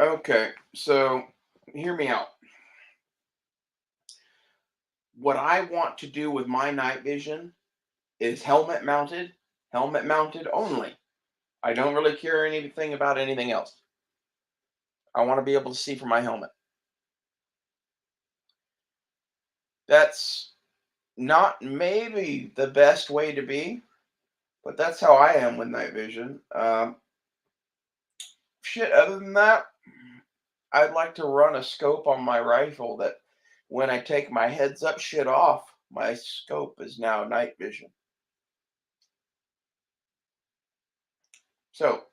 Okay, so hear me out. What I want to do with my night vision is helmet mounted only. I don't really care anything about anything else. I want to be able to see from my helmet. That's not maybe the best way to be, but that's how I am with night vision. Shit, other than that, I'd like to run a scope on my rifle that when I take my heads up shit off, my scope is now night vision. So,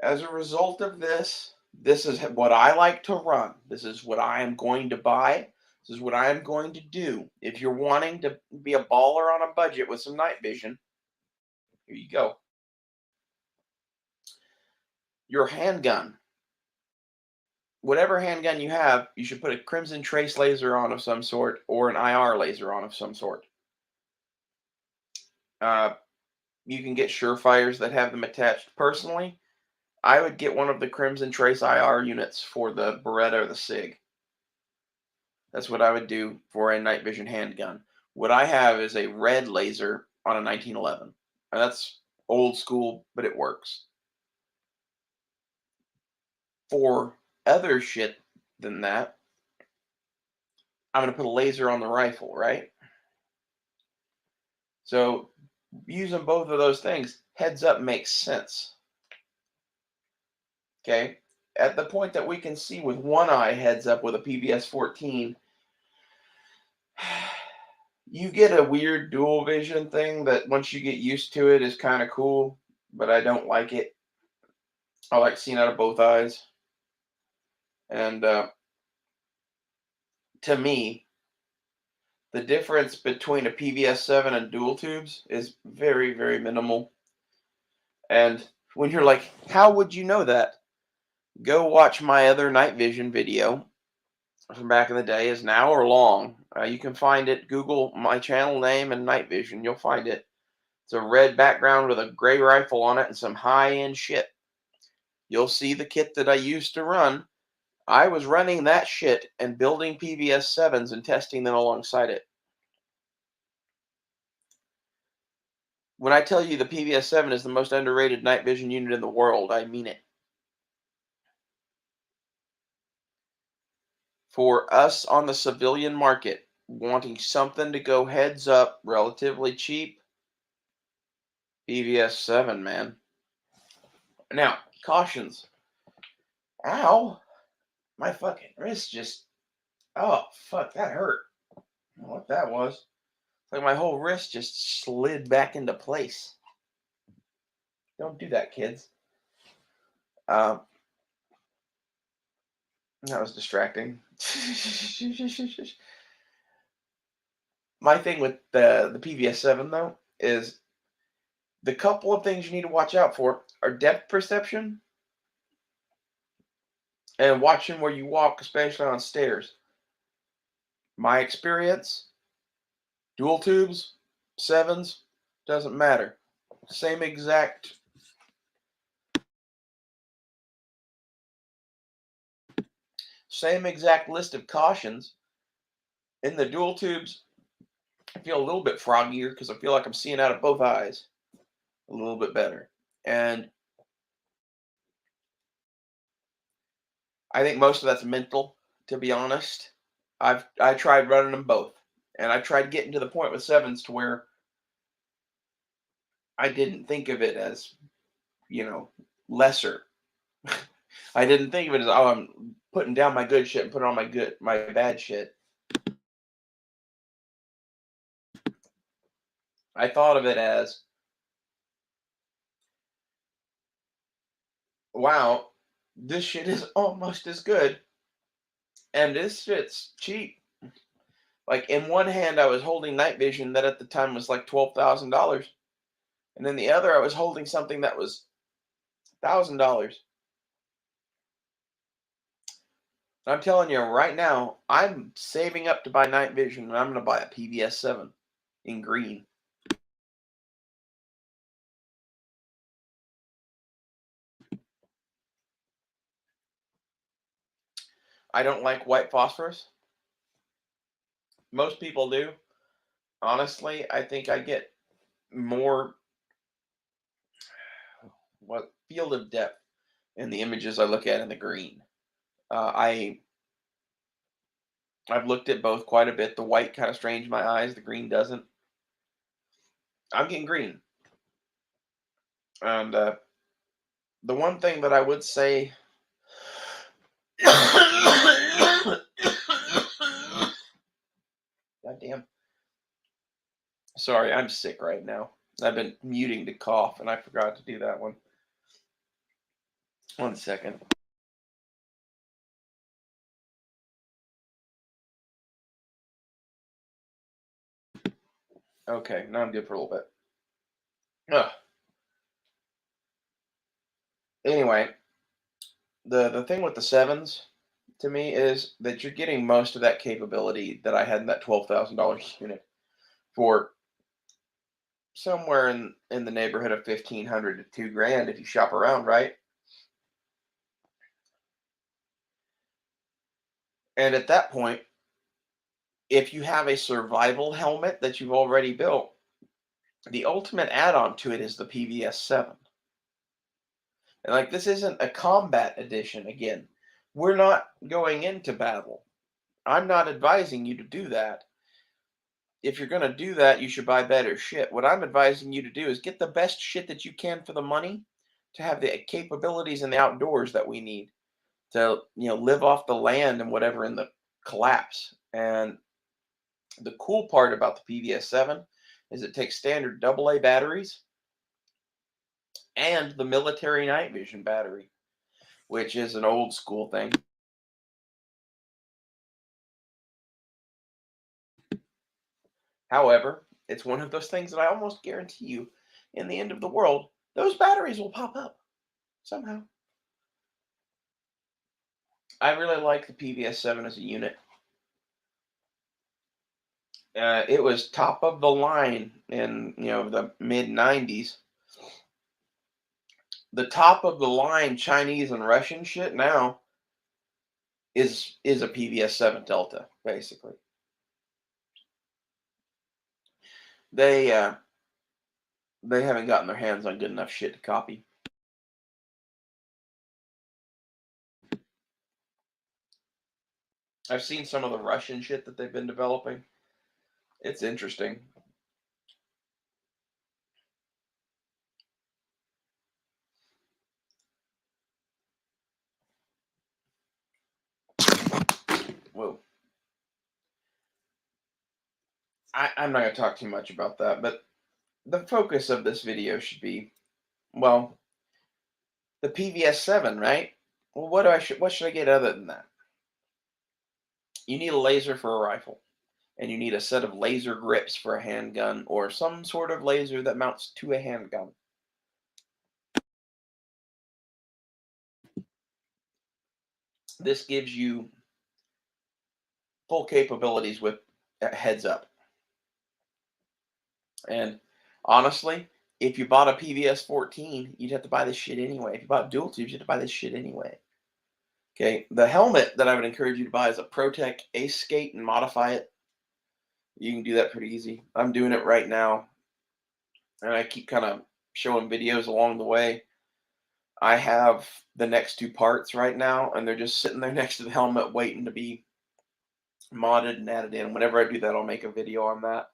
as a result of this, this is what I like to run. This is what I am going to buy. This is what I am going to do. If you're wanting to be a baller on a budget with some night vision, here you go. Your handgun. Whatever handgun you have, you should put a crimson trace laser on of some sort or an IR laser on of some sort. Uh, you can get Surefires that have them attached. Personally, I would get one of the crimson trace IR units for the Beretta or the SIG. That's what I would do for a night vision handgun. What I have is a red laser on a 1911. And that's old school, but it works. For other shit than that, I'm going to put a laser on the rifle, right? So using both of those things, heads up makes sense. Okay? At the point that we can see with one eye heads up with a PVS 14, you get a weird dual vision thing that once you get used to it is kind of cool, but I don't like it. I like seeing out of both eyes. And to me, the difference between a PVS 7 and dual tubes is very, very minimal. And when you're like, how would you know that? Go watch my other night vision video from back in the day. Is an hour long. You can find it. Google my channel name and night vision. You'll find it. It's a red background with a gray rifle on it and some high-end shit. You'll see the kit that I used to run. I was running that shit and building PVS 7s and testing them alongside it. When I tell you the PVS 7 is the most underrated night vision unit in the world, I mean it. For us on the civilian market, wanting something to go heads up, relatively cheap, PVS 7, man. Now, cautions. Ow! My fucking wrist just. Oh, fuck, that hurt. I don't know what that was. Like my whole wrist just slid back into place. Don't do that, kids. Um, that was distracting. My thing with the PVS 7 though is the couple of things you need to watch out for are depth perception and watching where you walk, especially on stairs. My experience, dual tubes, sevens, doesn't matter. Same exact list of cautions. In the dual tubes, I feel a little bit froggier because I feel like I'm seeing out of both eyes a little bit better. And I think most of that's mental, to be honest. I tried running them both. And I tried getting to the point with sevens to where I didn't think of it as, lesser. I didn't think of it as, oh, I'm putting down my good shit and putting on my bad shit. I thought of it as, wow, this shit is almost as good, and this shit's cheap. Like in one hand, I was holding night vision that at the time was like $12,000, and in the other, I was holding something that was $1,000. I'm telling you right now, I'm saving up to buy night vision, and I'm going to buy a PVS 7 in green. I don't like white phosphorus. Most people do. Honestly, I think I get more what field of depth in the images I look at in the green. I've looked at both quite a bit. The white kind of strains my eyes. The green doesn't. I'm getting green. And the one thing that I would say, God damn. Sorry, I'm sick right now. I've been muting to cough, and I forgot to do that one. 1 second. Okay, now I'm good for a little bit. Ugh. Anyway, the thing with the sevens to me is that you're getting most of that capability that I had in that $12,000 unit for somewhere in the neighborhood of 1,500 to 2 grand if you shop around, right? And at that point, if you have a survival helmet that you've already built, the ultimate add-on to it is the PVS 7. And like this isn't a combat edition again. We're not going into battle. I'm not advising you to do that. If you're going to do that, you should buy better shit. What I'm advising you to do is get the best shit that you can for the money to have the capabilities in the outdoors that we need to, live off the land and whatever in the collapse. And the cool part about the PVS 7 is it takes standard AA batteries and the military night vision battery, which is an old school thing. However, it's one of those things that I almost guarantee you, in the end of the world, those batteries will pop up somehow. I really like the PVS 7 as a unit. It was top of the line in the mid 90s. The top of the line Chinese and Russian shit now is a PVS 7 Delta basically. They they haven't gotten their hands on good enough shit to copy. I've seen some of the Russian shit that they've been developing. It's interesting. Whoa. I'm not going to talk too much about that, but the focus of this video should be, well, the PVS 7, right? Well, what should I get other than that? You need a laser for a rifle, and you need a set of laser grips for a handgun or some sort of laser that mounts to a handgun. This gives you full capabilities with heads up. And honestly, if you bought a PVS 14, you'd have to buy this shit anyway. If you bought dual tubes, you'd have to buy this shit anyway. Okay, the helmet that I would encourage you to buy is a ProTech Ace Skate and modify it. You can do that pretty easy. I'm doing it right now, and I keep kind of showing videos along the way. I have the next two parts right now, and they're just sitting there next to the helmet waiting to be modded and added in. Whenever I do that, I'll make a video on that.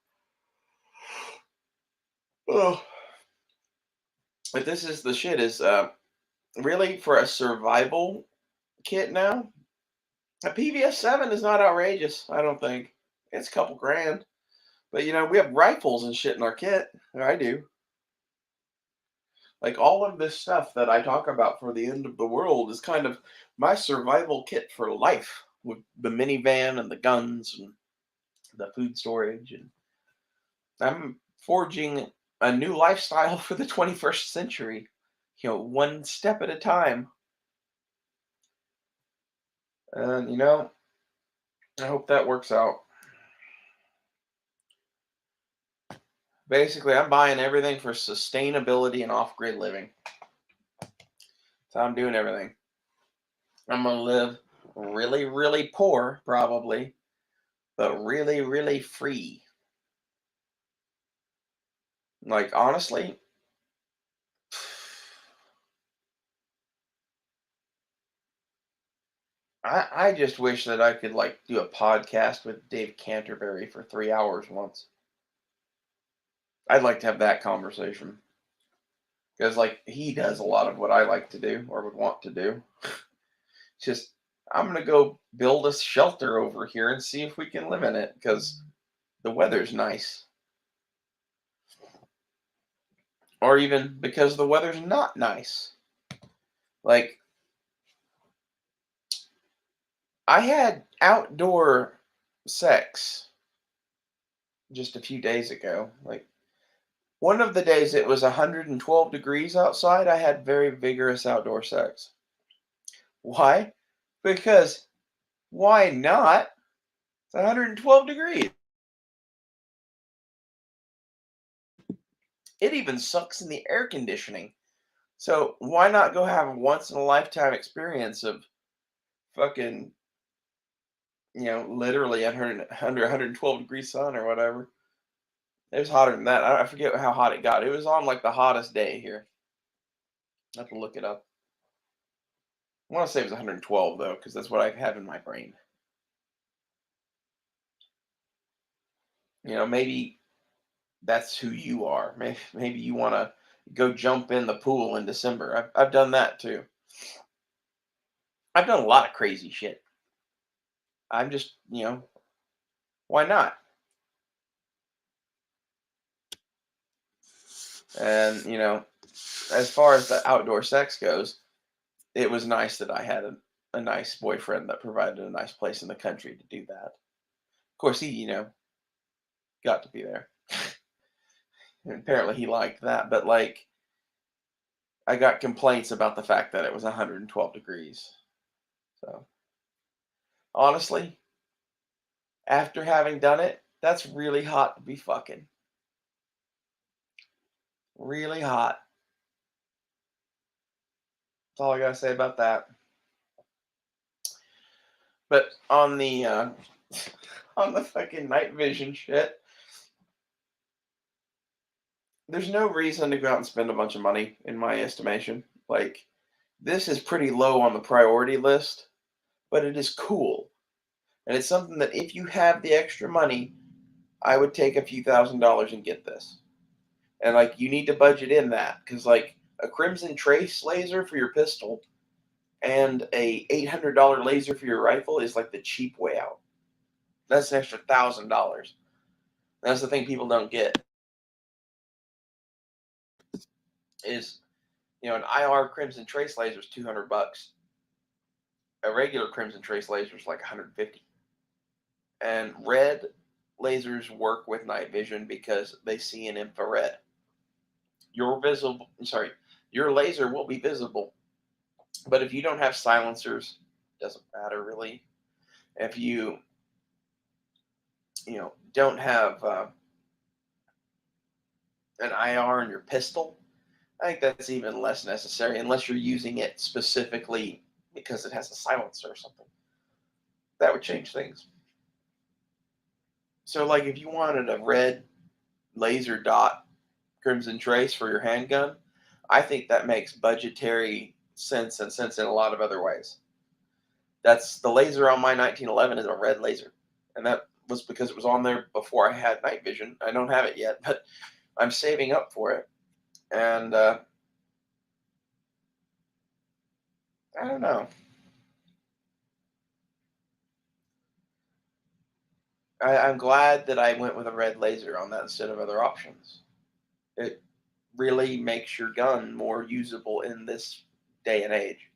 Oh. But this is the shit is really for a survival kit now. A PVS 7 is not outrageous, I don't think. It's a couple grand. But we have rifles and shit in our kit. Or I do. Like all of this stuff that I talk about for the end of the world is kind of my survival kit for life, with the minivan and the guns and the food storage. And I'm forging a new lifestyle for the 21st century, one step at a time. And I hope that works out. Basically, I'm buying everything for sustainability and off-grid living. So I'm doing everything. I'm going to live really, really poor, probably, but really, really free. Like, honestly, I just wish that I could, like, do a podcast with Dave Canterbury for 3 hours once. I'd like to have that conversation. Because, like, he does a lot of what I like to do or would want to do. Just, I'm going to go build a shelter over here and see if we can live in it because the weather's nice. Or even because the weather's not nice. Like, I had outdoor sex just a few days ago. Like, one of the days it was 112 degrees outside, I had very vigorous outdoor sex. Why? Because why not? It's 112 degrees. It even sucks in the air conditioning. So why not go have a once in a lifetime experience of fucking, literally under 112 degrees sun or whatever. It was hotter than that. I forget how hot it got. It was on like the hottest day here. I have to look it up. I want to say it was 112 though, because that's what I have in my brain. Maybe that's who you are. Maybe you want to go jump in the pool in December. I've done that too. I've done a lot of crazy shit. I'm just, why not? And, as far as the outdoor sex goes, it was nice that I had a nice boyfriend that provided a nice place in the country to do that. Of course, he, got to be there. And apparently he liked that, but like, I got complaints about the fact that it was 112 degrees. So, honestly, after having done it, that's really hot to be fucking. Really hot. That's all I gotta say about that. But on the on the fucking night vision shit, there's no reason to go out and spend a bunch of money, in my estimation. Like, this is pretty low on the priority list, but it is cool. And it's something that if you have the extra money, I would take a few $1,000s and get this. And like, you need to budget in that because like a Crimson Trace laser for your pistol and a $800 laser for your rifle is like the cheap way out. That's an extra $1,000. That's the thing people don't get is, an IR Crimson Trace laser is $200. A regular Crimson Trace laser is like 150. And red lasers work with night vision because they see in infrared. Your laser will be visible, but if you don't have silencers, it doesn't matter really. If don't have an IR in your pistol, I think that's even less necessary unless you're using it specifically because it has a silencer or something. That would change things. So, like, if you wanted a red laser dot Crimson Trace for your handgun, I think that makes budgetary sense and sense in a lot of other ways. That's the laser on my 1911 is a red laser, and that was because it was on there before I had night vision. I don't have it yet, but I'm saving up for it, and I don't know. I'm glad that I went with a red laser on that instead of other options. It really makes your gun more usable in this day and age.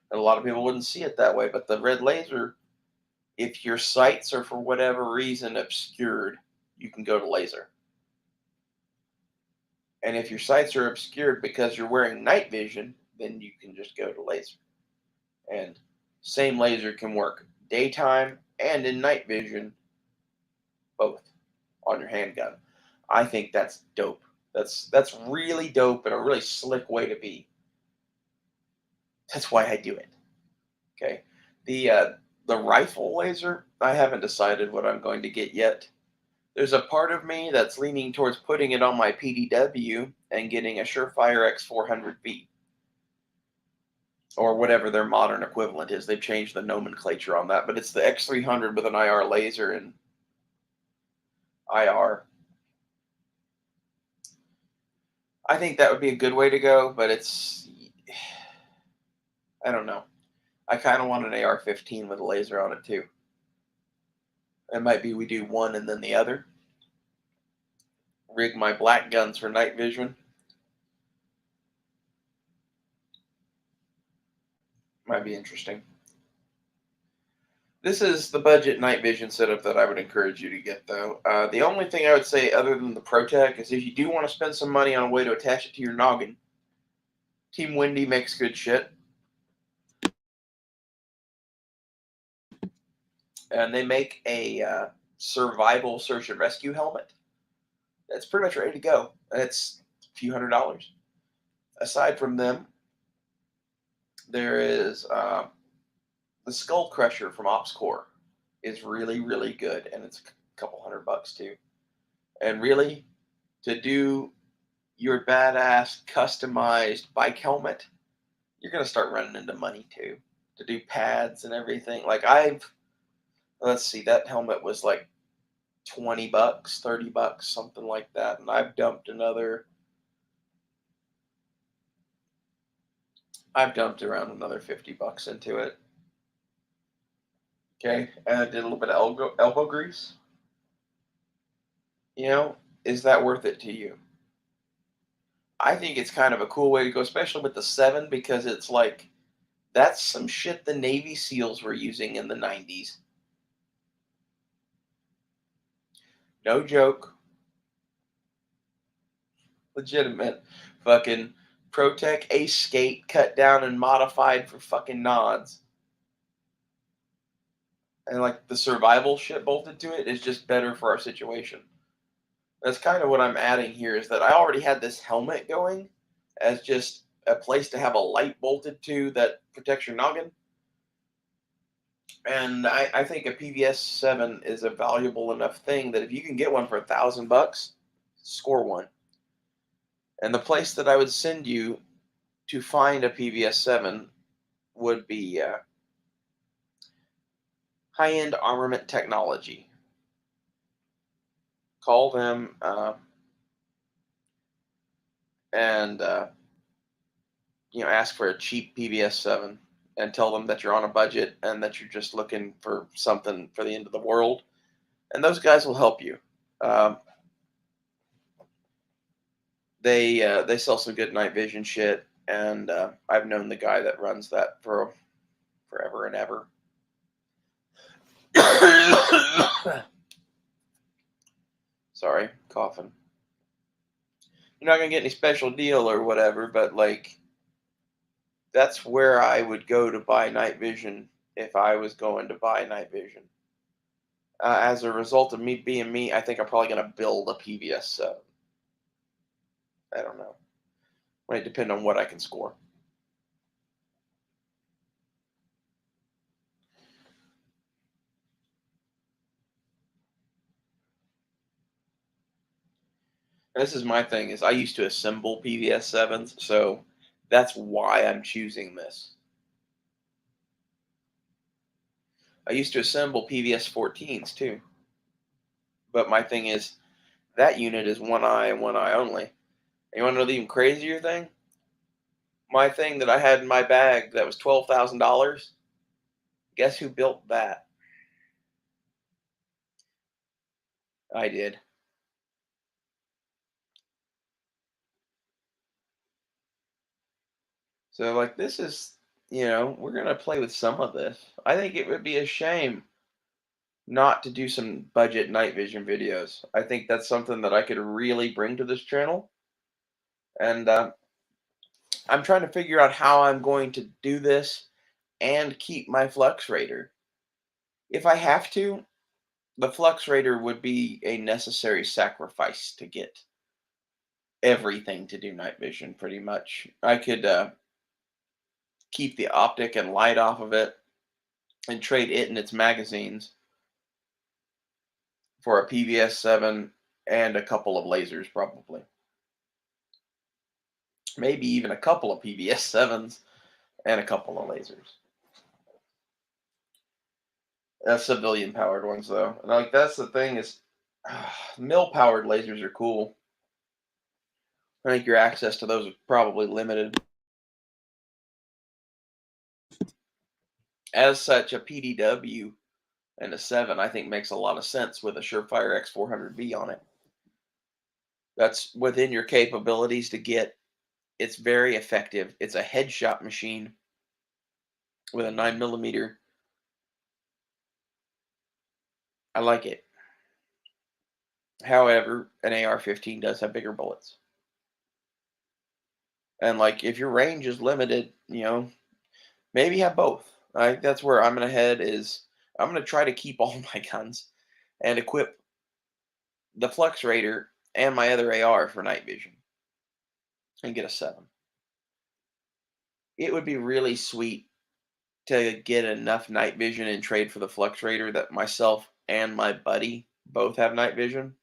And a lot of people wouldn't see it that way, but the red laser, if your sights are for whatever reason obscured, you can go to laser. And if your sights are obscured because you're wearing night vision, then you can just go to laser. And same laser can work daytime and in night vision, both on your handgun. I think that's dope. That's really dope and a really slick way to be. That's why I do it. Okay. The rifle laser, I haven't decided what I'm going to get yet. There's a part of me that's leaning towards putting it on my PDW and getting a Surefire X400V or whatever their modern equivalent is. They've changed the nomenclature on that, but it's the X300 with an IR laser and IR. I think that would be a good way to go, but I don't know. I kind of want an AR-15 with a laser on it too. It might be we do one and then the other. Rig my black guns for night vision. Might be interesting. This is the budget night vision setup that I would encourage you to get, though. The only thing I would say, other than the ProTech, is if you do want to spend some money on a way to attach it to your noggin, Team Windy makes good shit. And they make a survival search and rescue helmet that's pretty much ready to go. And it's a few $100s. Aside from them, there is the Skull Crusher from OpsCore is really, really good, and it's a couple $100 too. And really, to do your badass customized bike helmet, you're gonna start running into money too. To do pads and everything. Like let's see, that helmet was like $20, $30, something like that, and I've dumped around another $50 into it. Okay, and I did a little bit of elbow grease. You know, is that worth it to you? I think it's kind of a cool way to go, especially with the 7, because it's like that's some shit the Navy SEALs were using in the 90s. No joke. Legitimate. Fucking ProTech Ace Skate cut down and modified for fucking nods. And like the survival shit bolted to it is just better for our situation. That's kind of what I'm adding here, is that I already had this helmet going as just a place to have a light bolted to that protects your noggin. And I think a PVS 7 is a valuable enough thing that if you can get one for $1,000, score one. And the place that I would send you to find a PVS 7 would be High-End Armament Technology. Call them and ask for a cheap PVS 7 and tell them that you're on a budget and that you're just looking for something for the end of the world. And those guys will help you. They sell some good night vision shit, and I've known the guy that runs that for forever and ever. Sorry, coughing. You're not gonna get any special deal or whatever, but like that's where I would go to buy night vision if I was going to buy night vision. As a result of me being me, I think I'm probably gonna build a PVS 7. I don't know. Might depend on what I can score. This is my thing, is I used to assemble PVS 7s, so that's why I'm choosing this. I used to assemble PVS 14s too. But my thing is, that unit is one eye and one eye only. And you want to know the even crazier thing? My thing that I had in my bag that was $12,000, guess who built that? I did. So, like, this is, we're going to play with some of this. I think it would be a shame not to do some budget night vision videos. I think that's something that I could really bring to this channel. And I'm trying to figure out how I'm going to do this and keep my Flux Raider. If I have to, the Flux Raider would be a necessary sacrifice to get everything to do night vision, pretty much. I could keep the optic and light off of it, and trade it and its magazines for a PVS 7 and a couple of lasers, probably. Maybe even a couple of PVS 7s and a couple of lasers. Civilian powered ones, though. And like that's the thing is, mill powered lasers are cool. I think your access to those is probably limited. As such, a PDW and a 7, I think, makes a lot of sense with a Surefire X400V on it. That's within your capabilities to get. It's very effective. It's a headshot machine with a 9mm. I like it. However, an AR-15 does have bigger bullets. And like if your range is limited, maybe have both. That's where I'm gonna head is I'm gonna try to keep all my guns and equip the Flux Raider and my other AR for night vision and get a 7. It would be really sweet to get enough night vision and trade for the Flux Raider that myself and my buddy both have night vision.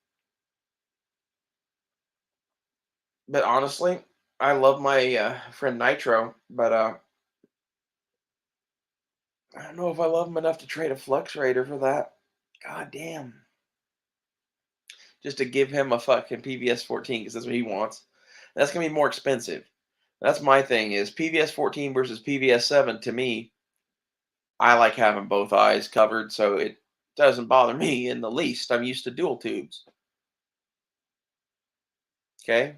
But honestly, I love my friend Nitro, but I don't know if I love him enough to trade a Flux Raider for that. God damn. Just to give him a fucking PVS 14 because that's what he wants. That's gonna be more expensive. That's my thing is PVS 14 versus PVS 7 to me. I like having both eyes covered, so it doesn't bother me in the least. I'm used to dual tubes. Okay.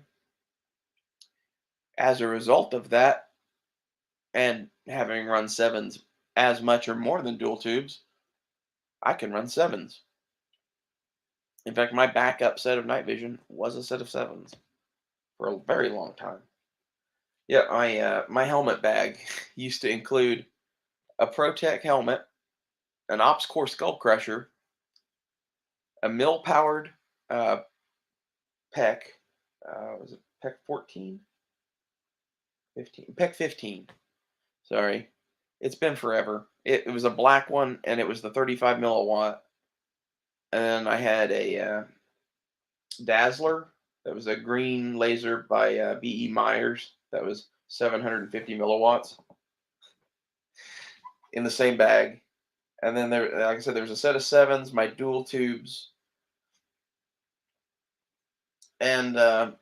As a result of that, and having run 7s as much or more than dual tubes, I can run 7s. In fact, my backup set of night vision was a set of 7s for a very long time. Yeah, my helmet bag used to include a ProTech helmet, an Ops Core Skull Crusher, a mill powered uh, PEC. Was it PEC 14? 15? PEC 15. Sorry. It's been forever. It was a black one and it was the 35 milliwatt. And then I had a Dazzler that was a green laser by B.E. Myers that was 750 milliwatts in the same bag. And then there, like I said, there was a set of 7s, my dual tubes, and a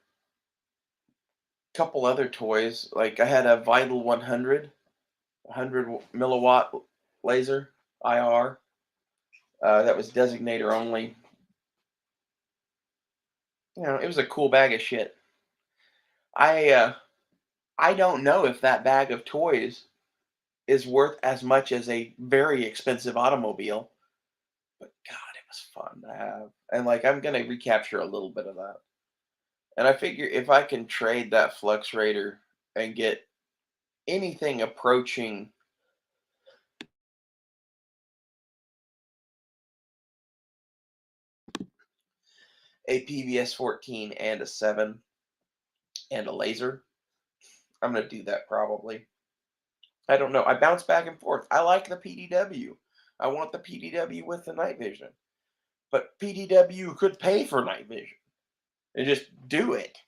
couple other toys. Like I had a Vital 100 milliwatt laser IR that was designator only. It was a cool bag of shit. I don't know if that bag of toys is worth as much as a very expensive automobile, but God, it was fun to have. And like I'm gonna recapture a little bit of that. And I figure if I can trade that Flux Raider and get anything approaching a PVS 14 and a 7 and a laser, I'm going to do that probably. I don't know. I bounce back and forth. I like the PDW. I want the PDW with the night vision. But PDW could pay for night vision and just do it.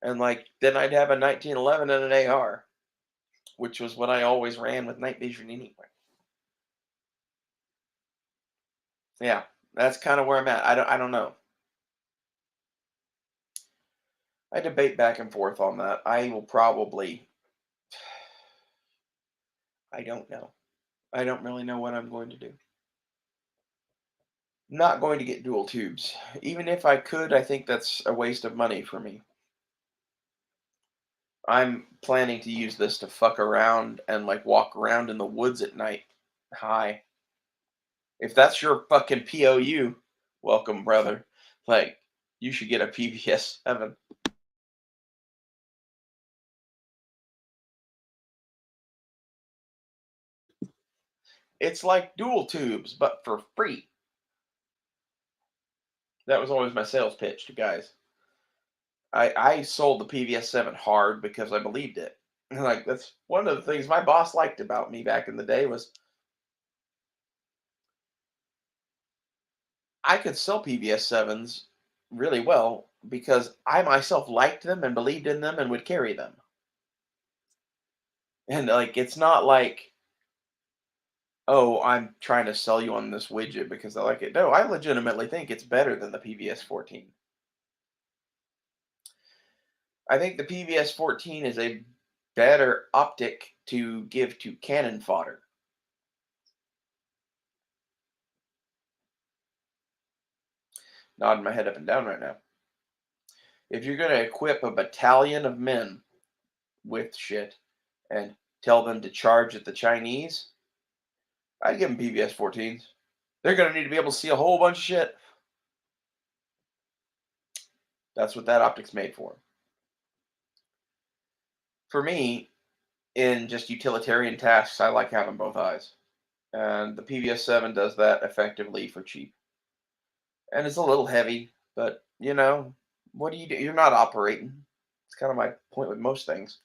And like then I'd have a 1911 and an AR, which was what I always ran with night vision anyway. Yeah, that's kind of where I'm at. I don't know. I debate back and forth on that. I will probably I don't know. I don't really know what I'm going to do. Not going to get dual tubes. Even if I could, I think that's a waste of money for me. I'm planning to use this to fuck around and like walk around in the woods at night. Hi. If that's your fucking POU, welcome, brother. Like, you should get a PVS 7. It's like dual tubes, but for free. That was always my sales pitch to guys. I sold the PVS 7 hard because I believed it. Like that's one of the things my boss liked about me back in the day was I could sell PVS sevens really well because I myself liked them and believed in them and would carry them. And like, it's not like, oh, I'm trying to sell you on this widget because I like it. No, I legitimately think it's better than the PVS 14. I think the PVS 14 is a better optic to give to cannon fodder. Nodding my head up and down right now. If you're going to equip a battalion of men with shit and tell them to charge at the Chinese, I'd give them PVS 14s. They're going to need to be able to see a whole bunch of shit. That's what that optic's made for. For me, in just utilitarian tasks, I like having both eyes. And the PVS 7 does that effectively for cheap. And it's a little heavy, but what do you do? You're not operating. It's kind of my point with most things.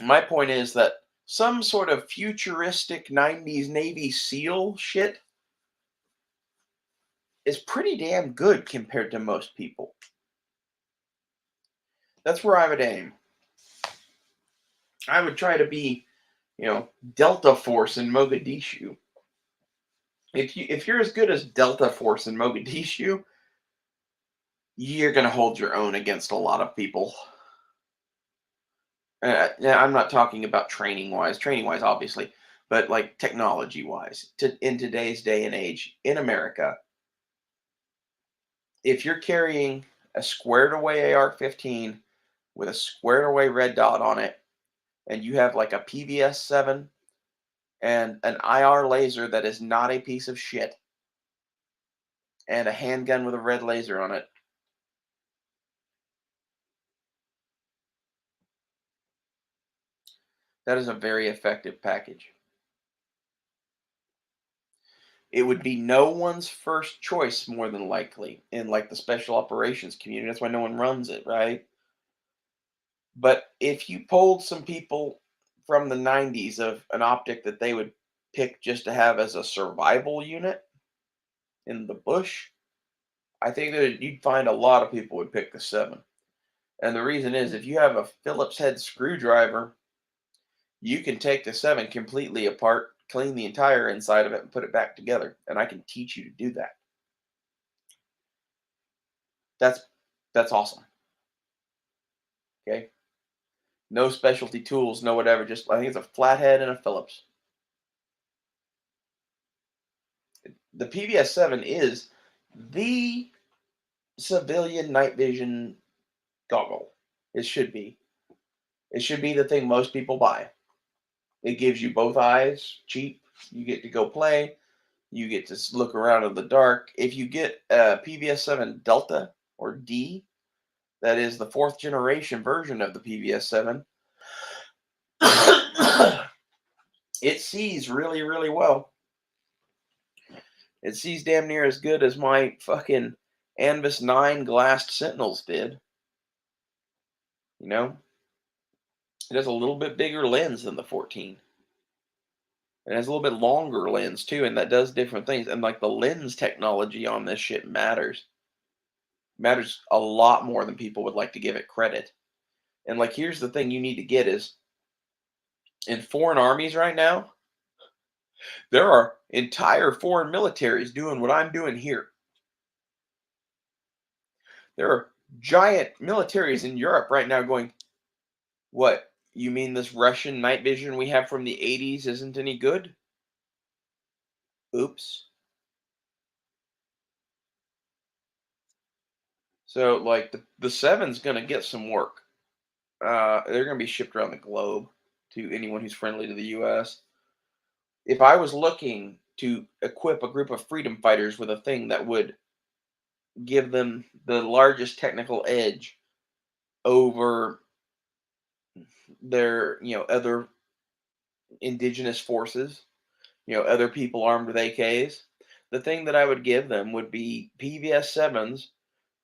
My point is that some sort of futuristic 90s Navy SEAL shit is pretty damn good compared to most people. That's where I would aim. I would try to be, Delta Force in Mogadishu. If you're as good as Delta Force in Mogadishu, you're gonna hold your own against a lot of people. Yeah, I'm not talking about training wise, obviously, but like technology wise. In today's day and age in America, if you're carrying a squared away AR-15 with a squared away red dot on it, and you have like a PVS 7 and an IR laser that is not a piece of shit, and a handgun with a red laser on it, that is a very effective package. It would be no one's first choice more than likely in like the special operations community. That's why no one runs it, right? But if you polled some people from the 90s of an optic that they would pick just to have as a survival unit in the bush, I think that you'd find a lot of people would pick the 7. And the reason is if you have a Phillips head screwdriver, you can take the 7 completely apart, clean the entire inside of it, and put it back together. And I can teach you to do that. That's that's awesome. Okay. No specialty tools, no whatever. Just I think it's a flathead and a Phillips. The PVS 7 is the civilian night vision goggle. It should be. It should be the thing most people buy. It gives you both eyes, cheap. You get to go play. You get to look around in the dark. If you get a PVS 7 Delta or D, that is the 4th generation version of the PVS 7, it sees really, really well. It sees damn near as good as my fucking Anvis 9 glassed Sentinels did. You know? It has a little bit bigger lens than the 14. It has a little bit longer lens too, and that does different things. And like the lens technology on this shit matters a lot more than people would like to give it credit. And like here's the thing you need to get is in foreign armies right now, there are entire foreign militaries doing what I'm doing here. There are giant militaries in Europe right now going, what? You mean this Russian night vision we have from the 80s isn't any good? Oops. So like the 7's gonna get some work. They're gonna be shipped around the globe to anyone who's friendly to the US. If I was looking to equip a group of freedom fighters with a thing that would give them the largest technical edge over their, other indigenous forces, other people armed with AKs, the thing that I would give them would be PVS 7s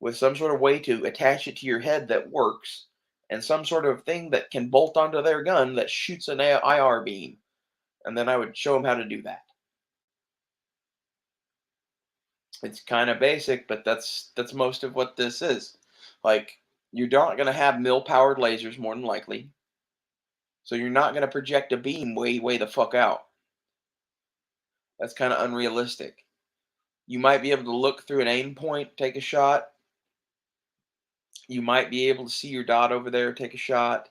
with some sort of way to attach it to your head that works and some sort of thing that can bolt onto their gun that shoots an IR beam. And then I would show them how to do that. It's kind of basic, but that's most of what this is. Like, you're not going to have mill-powered lasers more than likely, so you're not going to project a beam way the fuck out. That's kind of unrealistic. You might be able to look through an aim point, take a shot. You might be able to see your dot over there, take a shot.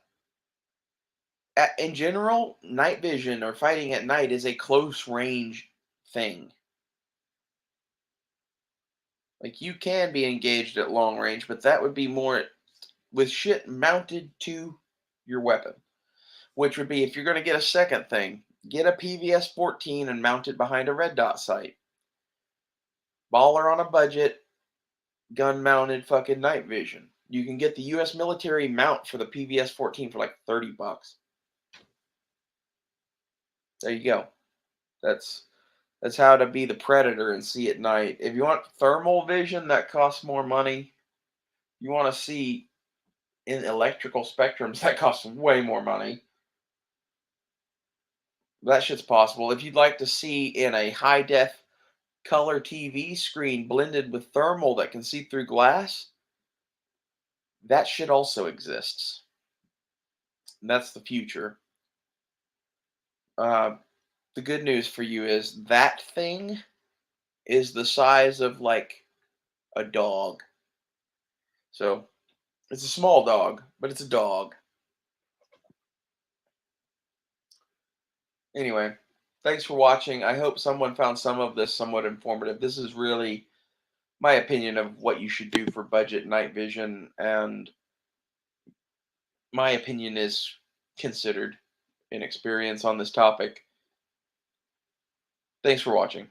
In general, night vision or fighting at night is a close range thing. Like, you can be engaged at long range, but that would be more with shit mounted to your weapon. Which would be, if you're going to get a second thing, get a PVS 14 and mount it behind a red dot sight. Baller on a budget, gun mounted fucking night vision. You can get the US military mount for the PVS 14 for like $30. There you go. That's that's how to be the predator and see at night. If you want thermal vision, that costs more money. You want to see in electrical spectrums, that costs way more money. That shit's possible. If you'd like to see in a high def color TV screen blended with thermal that can see through glass, that shit also exists. That's the future. Uh, the good news for you is that thing is the size of like a dog. So it's a small dog, but it's a dog. Anyway, thanks for watching. I hope someone found some of this somewhat informative. This is really my opinion of what you should do for budget night vision, and my opinion is considered inexperience on this topic. Thanks for watching.